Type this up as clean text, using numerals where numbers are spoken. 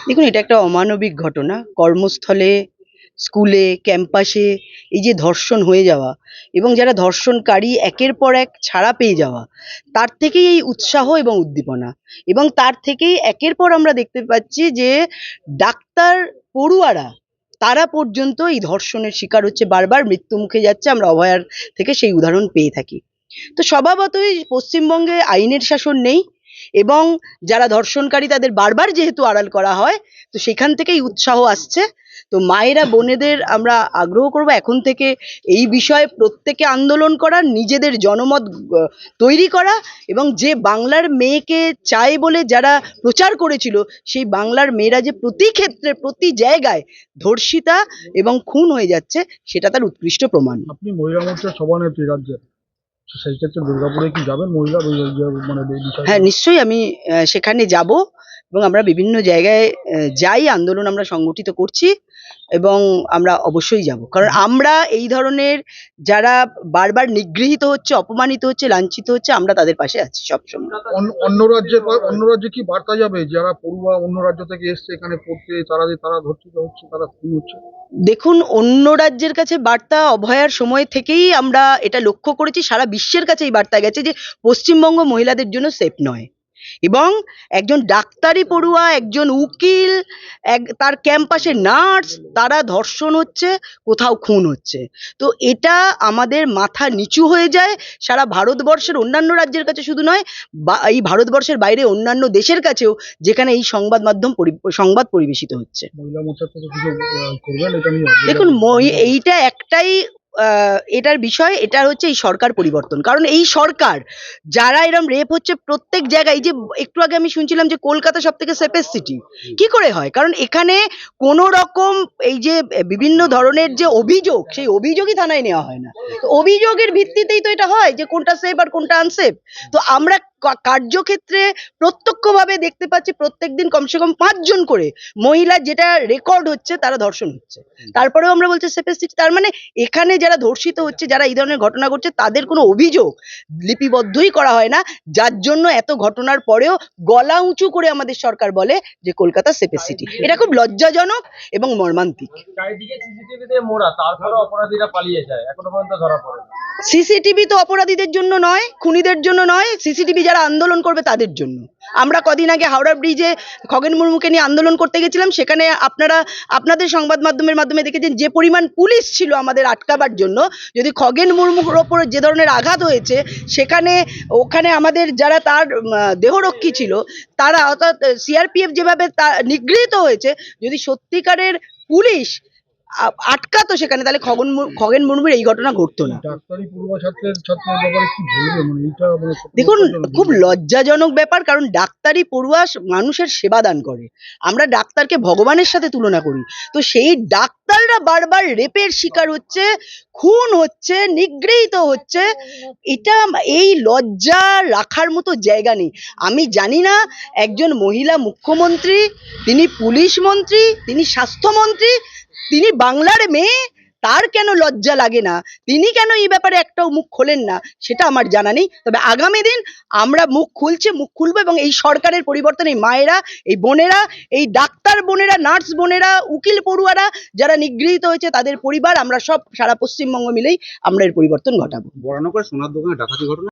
দেখুন, এটা একটা অমানবিক ঘটনা। কর্মস্থলে, স্কুলে, ক্যাম্পাসে এই যে ধর্ষণ হয়ে যাওয়া এবং যারা ধর্ষণকারী একের পর এক ছাড়া পেয়ে যাওয়া, তার থেকেই এই উৎসাহ এবং উদ্দীপনা। এবং তার থেকেই একের পর আমরা দেখতে পাচ্ছি যে ডাক্তার, পড়ুয়ারা তারা পর্যন্ত এই ধর্ষণের শিকার হচ্ছে, বারবার মৃত্যুমুখে যাচ্ছে। আমরা অভয়ার থেকে সেই উদাহরণ পেয়ে থাকি। তো স্বভাবতই পশ্চিমবঙ্গে আইনের শাসন নেই এবং যারা ধর্ষণকারী তাদের বারবার যেহেতু আড়াল করা হয়, তো সেখান থেকেই উৎসাহ আসছে। তো মায়েরা, বোনেদের আমরা আগ্রহ করব এখন থেকে এই বিষয়ে প্রত্যেকে আন্দোলন করা, নিজেদের জনমত তৈরি করা এবং যে বাংলার মেয়েকে চায় বলে যারা প্রচার করেছিল, সেই বাংলার মেয়েরা যে প্রতি ক্ষেত্রে, প্রতি জায়গায় ধর্ষিতা এবং খুন হয়ে যাচ্ছে, সেটা তার উৎকৃষ্ট প্রমাণ। আপনি মহিলা মোর্চার সভানেত্রী রাজ্যের, সেই ক্ষেত্রে দুর্গাপুরে কি যাবেন মহিলা মানে এই বিষয়ে? হ্যাঁ, নিশ্চয়ই আমি সেখানে যাব এবং আমরা বিভিন্ন জায়গায় যাই, আন্দোলন আমরা সংগঠিত করছি এবং আমরা অবশ্যই যাব। কারণ আমরা এই ধরনের যারা বারবার নিগৃহীত হচ্ছে, অপমানিত হচ্ছে, লাঞ্ছিত হচ্ছে, আমরা তাদের পাশে আছি সবসময়। অন্য রাজ্যে কি বার্তা যাবে, যারা পড়ুয়া অন্য রাজ্য থেকে এসছে এখানে পড়তে, তারা ধর্ষিত হচ্ছে, তারা খুন হচ্ছে? দেখুন, অন্য রাজ্যের কাছে বার্তা অভয়ার সময় থেকেই আমরা এটা লক্ষ্য করেছি, সারা বিশ্বের কাছে এই বার্তা গেছে যে পশ্চিমবঙ্গ মহিলাদের জন্য সেফ নয়। এবং একজন ডাক্তারি পড়ুয়া, একজন উকিল, তার ক্যাম্পাসে নার্স, তারা ধর্ষণ হচ্ছে, কোথাও খুন হচ্ছে। তো এটা আমাদের মাথা নিচু হয়ে যায় সারা ভারতবর্ষের অন্যান্য রাজ্যের কাছে শুধু নয়, বা এই ভারতবর্ষের বাইরে অন্যান্য দেশের কাছেও, যেখানে এই সংবাদ মাধ্যম সংবাদ পরিবেশিত হচ্ছে। মহিলা মোর্চার থেকে কিছু করবেন এটা নিয়ে? দেখুন, এইটা একটাই এটার বিষয়, এটা হচ্ছে এই সরকার পরিবর্তন। কারণ এই সরকার, যারা এরম রেপ হচ্ছে প্রত্যেক জায়গায়, এই যে একটু আগে আমি শুনছিলাম যে কলকাতা সব থেকে সেফেস্ট সিটি, কি করে হয়? কারণ এখানে কোনো রকম এই যে বিভিন্ন ধরনের যে অভিযোগ, সেই অভিযোগই থানায় নেওয়া হয় না। তো অভিযোগের ভিত্তিতেই তো এটা হয় যে কোনটা সেফ আর কোনটা আনসেফ। তো আমরা কার্যক্ষেত্রে প্রত্যক্ষভাবে দেখতে পাচ্ছি প্রত্যেকদিন কমসে কম 5 জন করে মহিলা, যেটা রেকর্ড হচ্ছে, তারা ধর্ষণ হচ্ছে। তারপরেও আমরা বলছি সেফেস্ট সিটি। তার মানে এখানে যারা ধর্ষিত হচ্ছে, যারা এই ধরনের ঘটনা ঘটছে, তাদের কোনো অভিযোগ লিপিবদ্ধই করা হয় না, যার জন্য এত ঘটনার পরেও গলা উঁচু করে আমাদের সরকার বলে যে কলকাতা সেফেস্ট সিটি। এটা খুব লজ্জাজনক এবং মর্মান্তিক। চারিদিকে সিসিটিভি দিয়ে মোড়া, তারপরেও অপরাধীরা পালিয়ে যায়, এখনো পর্যন্ত ধরা পড়ে না। সিসিটিভি তো অপরাধীদের জন্য নয়, খুনিদের জন্য নয়, সিসিটিভি যারা আন্দোলন করবে তাদের জন্য। আমরা কদিন আগে হাওড়া ব্রিজে খগেন মুর্মুকে নিয়ে আন্দোলন করতে গেছিলাম, সেখানে আপনারা আপনাদের সংবাদ মাধ্যমের মাধ্যমে দেখেছেন যে পরিমাণ পুলিশ ছিল আমাদের আটকাবার জন্য। যদি খগেন মুর্মুর ওপর যে ধরনের আঘাত হয়েছে, সেখানে ওখানে আমাদের যারা তার দেহরক্ষী ছিল, তারা, অর্থাৎ সিআরপিএফ যেভাবে নিগৃহীত হয়েছে, যদি সত্যিকারের পুলিশ আটকাতো সেখানে, তাহলে খগেন মুর্মুর এই ঘটনা ঘটতো না। ডাক্তারি পড়ুয়া ছাত্রের ব্যাপারে কি বলবে, মানে এইটা দেখুন, খুব লজ্জাজনক ব্যাপার। কারণ ডাক্তারি পড়ুয়া মানুষের সেবা দান করে, আমরা ডাক্তারকে ভগবানের সাথে তুলনা করি। তো সেই ডাক্তাররা বারবার রেপের শিকার হচ্ছে, খুন হচ্ছে, নিগৃহীত হচ্ছে। এটা, এই লজ্জা রাখার মতো জায়গা নেই। আমি জানি না একজন মহিলা মুখ্যমন্ত্রী, তিনি পুলিশ মন্ত্রী, তিনি স্বাস্থ্যমন্ত্রী, তিনি বাংলার মেয়ে, তার কেন লজ্জা লাগে না, তিনি কেন এই ব্যাপারে একটাও মুখ খোলেন না, সেটা আমার জানা নেই। তবে আগামী দিন আমরা মুখ খুলবো এবং এই সরকারের পরিবর্তন, এই মায়েরা, এই বোনেরা, এই ডাক্তার বোনেরা, নার্স বোনেরা, উকিল পড়ুয়ারা যারা নিগৃহীত হয়েছে, তাদের পরিবার, আমরা সব সারা পশ্চিমবঙ্গ মিলেই আমরা এর পরিবর্তন ঘটাবো। বরানগরে সোনার দোকানে ডাকাতি ঘটনা।